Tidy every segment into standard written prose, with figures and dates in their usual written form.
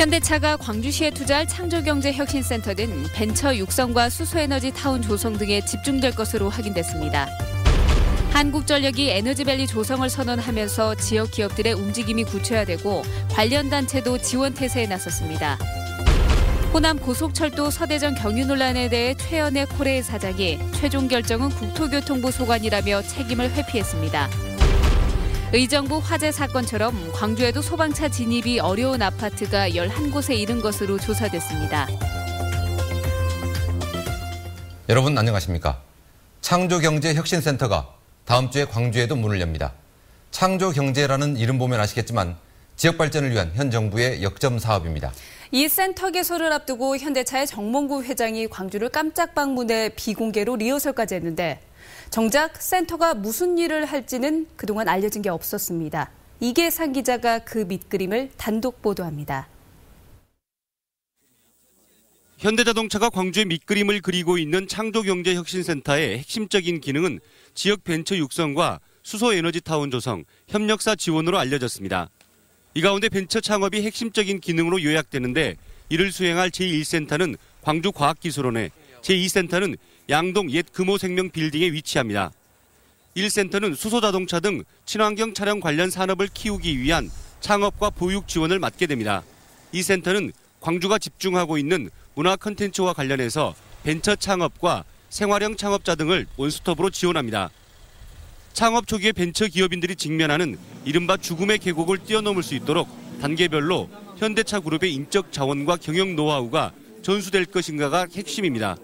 현대차가 광주시에 투자할 창조경제혁신센터 등 벤처 육성과 수소에너지 타운 조성 등에 집중될 것으로 확인됐습니다. 한국전력이 에너지밸리 조성을 선언하면서 지역 기업들의 움직임이 구체화되고 관련 단체도 지원 태세에 나섰습니다. 호남 고속철도 서대전 경유 논란에 대해 최연애 코레일 사장이 최종 결정은 국토교통부 소관이라며 책임을 회피했습니다. 의정부 화재 사건처럼 광주에도 소방차 진입이 어려운 아파트가 11곳에 이른 것으로 조사됐습니다. 여러분 안녕하십니까? 창조경제혁신센터가 다음 주에 광주에도 문을 엽니다. 창조경제라는 이름 보면 아시겠지만 지역 발전을 위한 현 정부의 역점 사업입니다. 이 센터 개소를 앞두고 현대차의 정몽구 회장이 광주를 깜짝 방문해 비공개로 리허설까지 했는데 정작 센터가 무슨 일을 할지는 그동안 알려진 게 없었습니다. 이계상 기자가 그 밑그림을 단독 보도합니다. 현대자동차가 광주의 밑그림을 그리고 있는 창조경제혁신센터의 핵심적인 기능은 지역 벤처 육성과 수소에너지타운 조성, 협력사 지원으로 알려졌습니다. 이 가운데 벤처 창업이 핵심적인 기능으로 요약되는데 이를 수행할 제1센터는 광주과학기술원에, 제2센터는 양동 옛 금호생명 빌딩에 위치합니다. 1센터는 수소자동차 등 친환경 차량 관련 산업을 키우기 위한 창업과 보육 지원을 맡게 됩니다. 2센터는 광주가 집중하고 있는 문화 콘텐츠와 관련해서 벤처 창업과 생활형 창업자 등을 원스톱으로 지원합니다. 창업 초기에 벤처 기업인들이 직면하는 이른바 죽음의 계곡을 뛰어넘을 수 있도록 단계별로 현대차 그룹의 인적 자원과 경영 노하우가 전수될 것인가가 핵심입니다.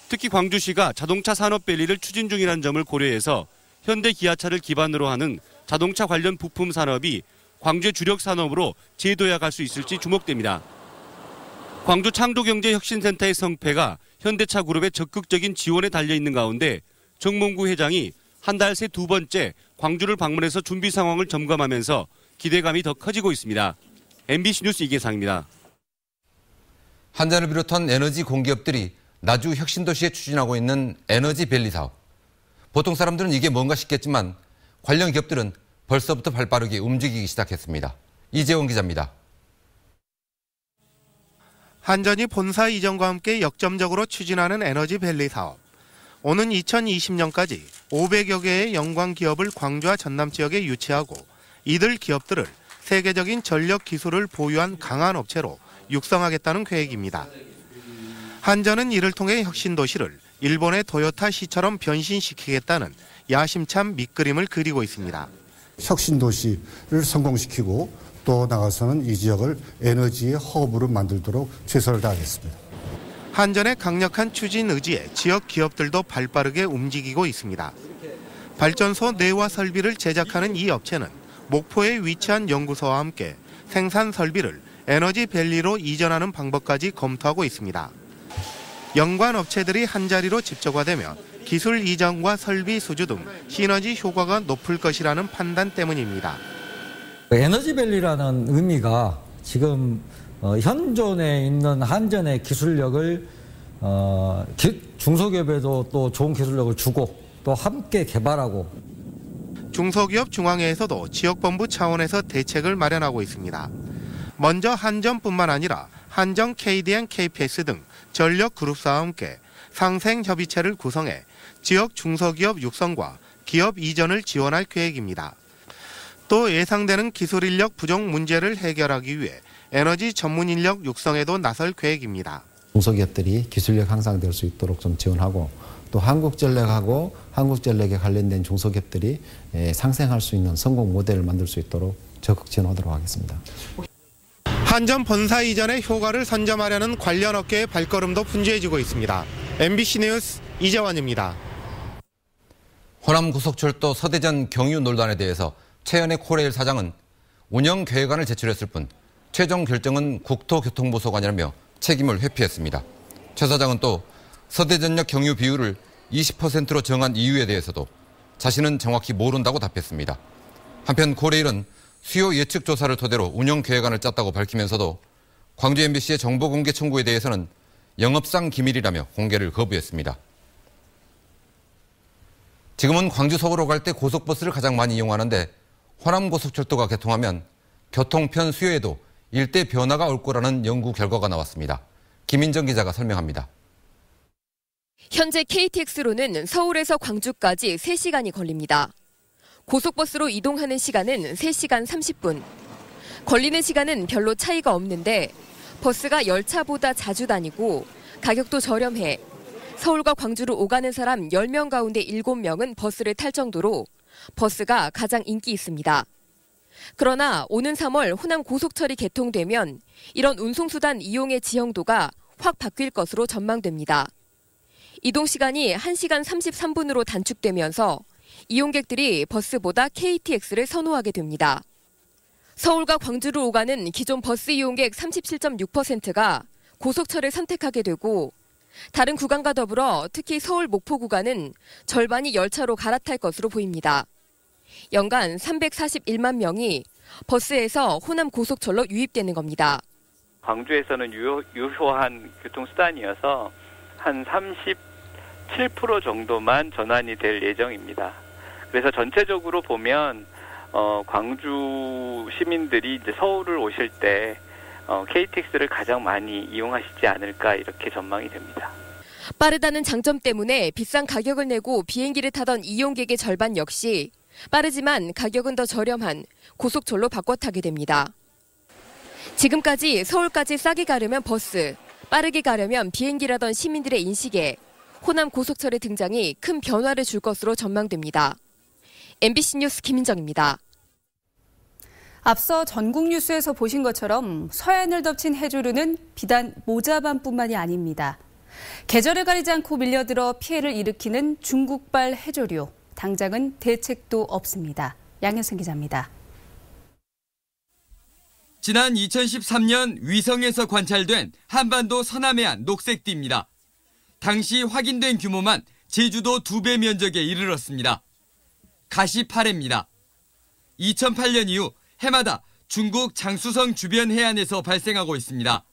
특히 광주시가 자동차 산업밸리를 추진 중이라는 점을 고려해서 현대기아차를 기반으로 하는 자동차 관련 부품 산업이 광주의 주력 산업으로 재도약할 수 있을지 주목됩니다. 광주 창조경제혁신센터의 성패가 현대차 그룹의 적극적인 지원에 달려있는 가운데 정몽구 회장이 한 달 새 두 번째 광주를 방문해서 준비 상황을 점검하면서 기대감이 더 커지고 있습니다. MBC 뉴스 이계상입니다. 한전을 비롯한 에너지 공기업들이 나주 혁신도시에 추진하고 있는 에너지밸리 사업. 보통 사람들은 이게 뭔가 싶겠지만 관련 기업들은 벌써부터 발빠르게 움직이기 시작했습니다. 이재원 기자입니다. 한전이 본사 이전과 함께 역점적으로 추진하는 에너지밸리 사업. 오는 2020년까지 500여 개의 영광 기업을 광주와 전남 지역에 유치하고 이들 기업들을 세계적인 전력 기술을 보유한 강한 업체로 육성하겠다는 계획입니다. 한전은 이를 통해 혁신도시를 일본의 도요타시처럼 변신시키겠다는 야심찬 밑그림을 그리고 있습니다. 혁신도시를 성공시키고 또 나가서는 이 지역을 에너지의 허브로 만들도록 최선을 다하겠습니다. 한전의 강력한 추진 의지에 지역 기업들도 발빠르게 움직이고 있습니다. 발전소 내와 설비를 제작하는 이 업체는 목포에 위치한 연구소와 함께 생산 설비를 에너지밸리로 이전하는 방법까지 검토하고 있습니다. 연관 업체들이 한자리로 집적화되면 기술 이전과 설비 수주 등 시너지 효과가 높을 것이라는 판단 때문입니다. 에너지밸리라는 의미가 지금 현존에 있는 한전의 기술력을 중소기업에도 또 좋은 기술력을 주고 또 함께 개발하고 중소기업 중앙회에서도 지역본부 차원에서 대책을 마련하고 있습니다. 먼저 한전뿐만 아니라 한전, KDN, KPS 등 전력 그룹사와 함께 상생협의체를 구성해 지역 중소기업 육성과 기업 이전을 지원할 계획입니다. 또 예상되는 기술 인력 부족 문제를 해결하기 위해 에너지 전문 인력 육성에도 나설 계획입니다. 중소기업들이 기술력 향상될 수 있도록 좀 지원하고 또 한국전력하고 한국전력에 관련된 중소기업들이 상생할 수 있는 성공 모델을 만들 수 있도록 적극 지원하도록 하겠습니다. 한전 본사 이전의 효과를 선점하려는 관련 업계의 발걸음도 분주해지고 있습니다. MBC 뉴스 이재원입니다. 호남 고속철도 서대전 경유 논란에 대해서 최연애 코레일 사장은 운영 계획안을 제출했을 뿐 최종 결정은 국토교통부 소관이라며 책임을 회피했습니다. 최 사장은 또 서대전역 경유 비율을 20%로 정한 이유에 대해서도 자신은 정확히 모른다고 답했습니다. 한편 코레일은 수요 예측 조사를 토대로 운영 계획안을 짰다고 밝히면서도 광주 MBC의 정보 공개 청구에 대해서는 영업상 기밀이라며 공개를 거부했습니다. 지금은 광주 서구로 갈 때 고속버스를 가장 많이 이용하는데 호남 고속철도가 개통하면 교통편 수요에도 일대 변화가 올 거라는 연구 결과가 나왔습니다. 김인정 기자가 설명합니다. 현재 KTX로는 서울에서 광주까지 3시간이 걸립니다. 고속버스로 이동하는 시간은 3시간 30분. 걸리는 시간은 별로 차이가 없는데 버스가 열차보다 자주 다니고 가격도 저렴해 서울과 광주로 오가는 사람 10명 가운데 7명은 버스를 탈 정도로 버스가 가장 인기 있습니다. 그러나 오는 3월 호남 고속철이 개통되면 이런 운송수단 이용의 지형도가 확 바뀔 것으로 전망됩니다. 이동 시간이 1시간 33분으로 단축되면서 이용객들이 버스보다 KTX를 선호하게 됩니다. 서울과 광주로 오가는 기존 버스 이용객 37.6%가 고속철을 선택하게 되고 다른 구간과 더불어 특히 서울 목포 구간은 절반이 열차로 갈아탈 것으로 보입니다. 연간 341만 명이 버스에서 호남 고속철로 유입되는 겁니다. 광주에서는 유효한 교통수단이어서 한 37% 정도만 전환이 될 예정입니다. 그래서 전체적으로 보면 광주 시민들이 이제 서울을 오실 때 KTX를 가장 많이 이용하시지 않을까 이렇게 전망이 됩니다. 빠르다는 장점 때문에 비싼 가격을 내고 비행기를 타던 이용객의 절반 역시 빠르지만 가격은 더 저렴한 고속철로 바꿔 타게 됩니다. 지금까지 서울까지 싸게 가려면 버스, 빠르게 가려면 비행기라던 시민들의 인식에 호남 고속철의 등장이 큰 변화를 줄 것으로 전망됩니다. MBC 뉴스 김인정입니다. 앞서 전국 뉴스에서 보신 것처럼 서해안을 덮친 해조류는 비단 모자반뿐만이 아닙니다. 계절을 가리지 않고 밀려들어 피해를 일으키는 중국발 해조류. 당장은 대책도 없습니다. 양현승 기자입니다. 지난 2013년 위성에서 관찰된 한반도 서남해안 녹색띠입니다. 당시 확인된 규모만 제주도 2배 면적에 이르렀습니다. 가시8회입니다. 2008년 이후 해마다 중국 장쑤성 주변 해안에서 발생하고 있습니다.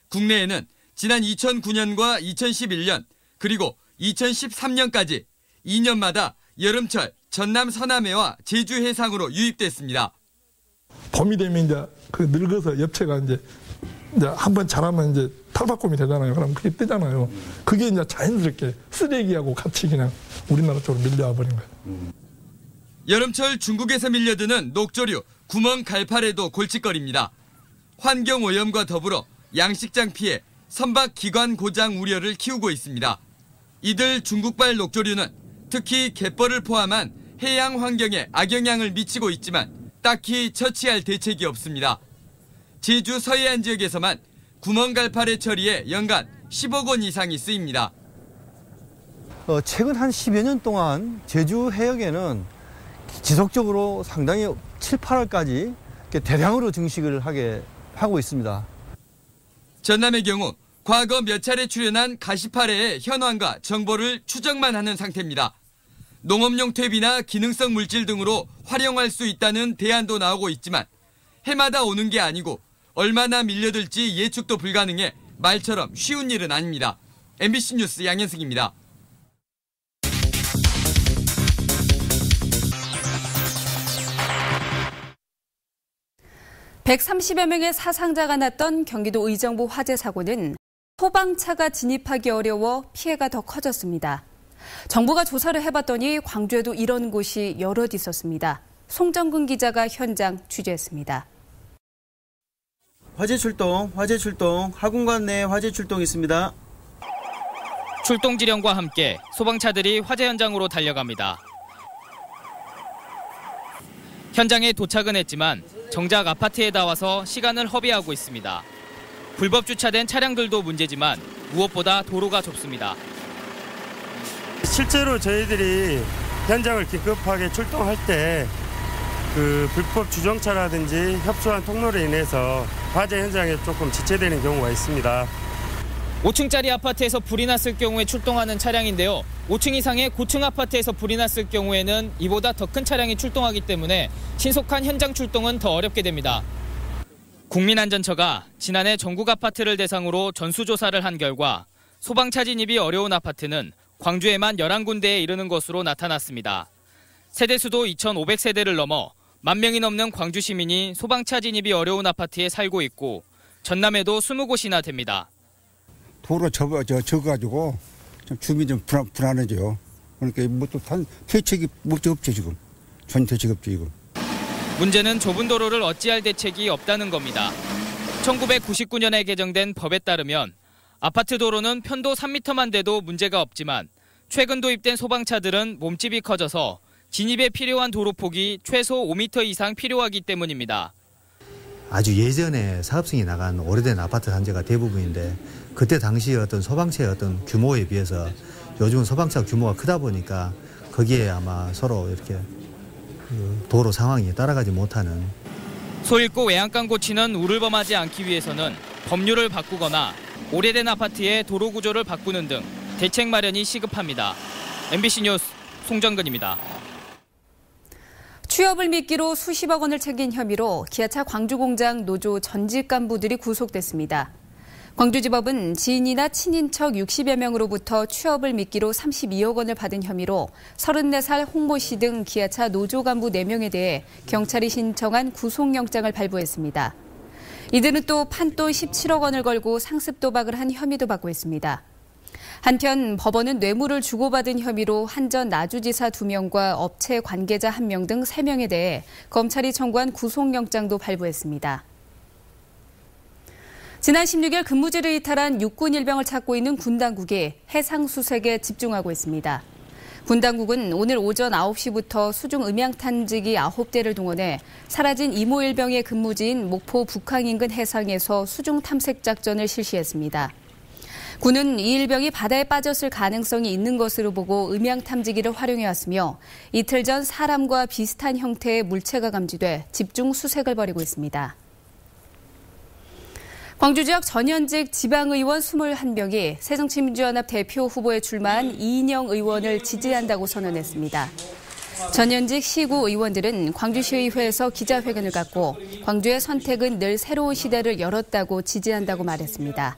국내에는 지난 2009년과 2011년 그리고 2013년까지 2년마다 여름철 전남 서남해와 제주 해상으로 유입됐습니다. 봄이 되면 이제 그 늙어서 엽채가 이제 한번 자라면 이제 탈바꿈이 되잖아요. 그럼 그게 뜨잖아요. 그게 이제 자연스럽게 쓰레기하고 같이 그냥 우리나라 쪽으로 밀려와 버린 거예요. 여름철 중국에서 밀려드는 녹조류 구멍 갈파래도 골칫거리입니다. 환경 오염과 더불어 양식장 피해, 선박 기관 고장 우려를 키우고 있습니다. 이들 중국발 녹조류는 특히 갯벌을 포함한 해양 환경에 악영향을 미치고 있지만 딱히 처치할 대책이 없습니다. 제주 서해안 지역에서만 구멍 갈파래 처리에 연간 10억 원 이상이 쓰입니다. 최근 한 10여 년 동안 제주 해역에는 지속적으로 상당히 7, 8월까지 대량으로 증식을 하고 있습니다. 전남의 경우 과거 몇 차례 출현한 가시파래의 현황과 정보를 추정만 하는 상태입니다. 농업용 퇴비나 기능성 물질 등으로 활용할 수 있다는 대안도 나오고 있지만 해마다 오는 게 아니고 얼마나 밀려들지 예측도 불가능해 말처럼 쉬운 일은 아닙니다. MBC 뉴스 양현승입니다. (130여) 명의 사상자가 났던 경기도 의정부 화재 사고는 소방차가 진입하기 어려워 피해가 더 커졌습니다. 정부가 조사를 해봤더니 광주에도 이런 곳이 여럿 있었습니다. 송정근 기자가 현장 취재했습니다. 화재 출동, 하공간 내 화재 출동 있습니다. 출동 지령과 함께 소방차들이 화재 현장으로 달려갑니다. 현장에 도착은 했지만 정작 아파트에 나와서 시간을 허비하고 있습니다. 불법 주차된 차량들도 문제지만 무엇보다 도로가 좁습니다. 실제로 저희들이 현장을 긴급하게 출동할 때 그 불법 주정차라든지 협소한 통로로 인해서 화재 현장에 조금 지체되는 경우가 있습니다. 5층짜리 아파트에서 불이 났을 경우에 출동하는 차량인데요. 5층 이상의 고층 아파트에서 불이 났을 경우에는 이보다 더 큰 차량이 출동하기 때문에 신속한 현장 출동은 더 어렵게 됩니다. 국민안전처가 지난해 전국 아파트를 대상으로 전수조사를 한 결과 소방차 진입이 어려운 아파트는 광주에만 11군데에 이르는 것으로 나타났습니다. 세대수도 2,500세대를 넘어 10,000명이 넘는 광주 시민이 소방차 진입이 어려운 아파트에 살고 있고 전남에도 20곳이나 됩니다. 도로 져가지고 주민이 좀 불안해져요. 그러니까 뭐또 대책이 없죠 지금. 전 대책 없죠 지금. 문제는 좁은 도로를 어찌할 대책이 없다는 겁니다. 1999년에 개정된 법에 따르면 아파트 도로는 편도 3m만 돼도 문제가 없지만 최근 도입된 소방차들은 몸집이 커져서 진입에 필요한 도로폭이 최소 5m 이상 필요하기 때문입니다. 아주 예전에 사업성이 나간 오래된 아파트 단지가 대부분인데 그때 당시 어떤 소방차의 어떤 규모에 비해서 요즘은 소방차 규모가 크다 보니까 거기에 아마 서로 이렇게 도로 상황이 따라가지 못하는. 소잃고 외양간 고치는 우를 범하지 않기 위해서는 법률을 바꾸거나 오래된 아파트의 도로 구조를 바꾸는 등 대책 마련이 시급합니다. MBC 뉴스 송정근입니다. 취업을 미끼로 수십억 원을 챙긴 혐의로 기아차 광주공장 노조 전직 간부들이 구속됐습니다. 광주지법은 지인이나 친인척 60여 명으로부터 취업을 미끼로 32억 원을 받은 혐의로 34살 홍모 씨 등 기아차 노조 간부 4명에 대해 경찰이 신청한 구속영장을 발부했습니다. 이들은 또 판돈 17억 원을 걸고 상습 도박을 한 혐의도 받고 있습니다. 한편 법원은 뇌물을 주고받은 혐의로 한전 나주지사 2명과 업체 관계자 1명 등 3명에 대해 검찰이 청구한 구속영장도 발부했습니다. 지난 16일 근무지를 이탈한 육군 일병을 찾고 있는 군 당국이 해상 수색에 집중하고 있습니다. 군 당국은 오늘 오전 9시부터 수중 음향 탐지기 9대를 동원해 사라진 이모 일병의 근무지인 목포 북항 인근 해상에서 수중 탐색 작전을 실시했습니다. 군은 이 일병이 바다에 빠졌을 가능성이 있는 것으로 보고 음향 탐지기를 활용해왔으며 이틀 전 사람과 비슷한 형태의 물체가 감지돼 집중 수색을 벌이고 있습니다. 광주 지역 전현직 지방의원 21명이 새정치민주연합 대표 후보에 출마한 이인영 의원을 지지한다고 선언했습니다. 전현직 시구 의원들은 광주시의회에서 기자회견을 갖고 광주의 선택은 늘 새로운 시대를 열었다고 지지한다고 말했습니다.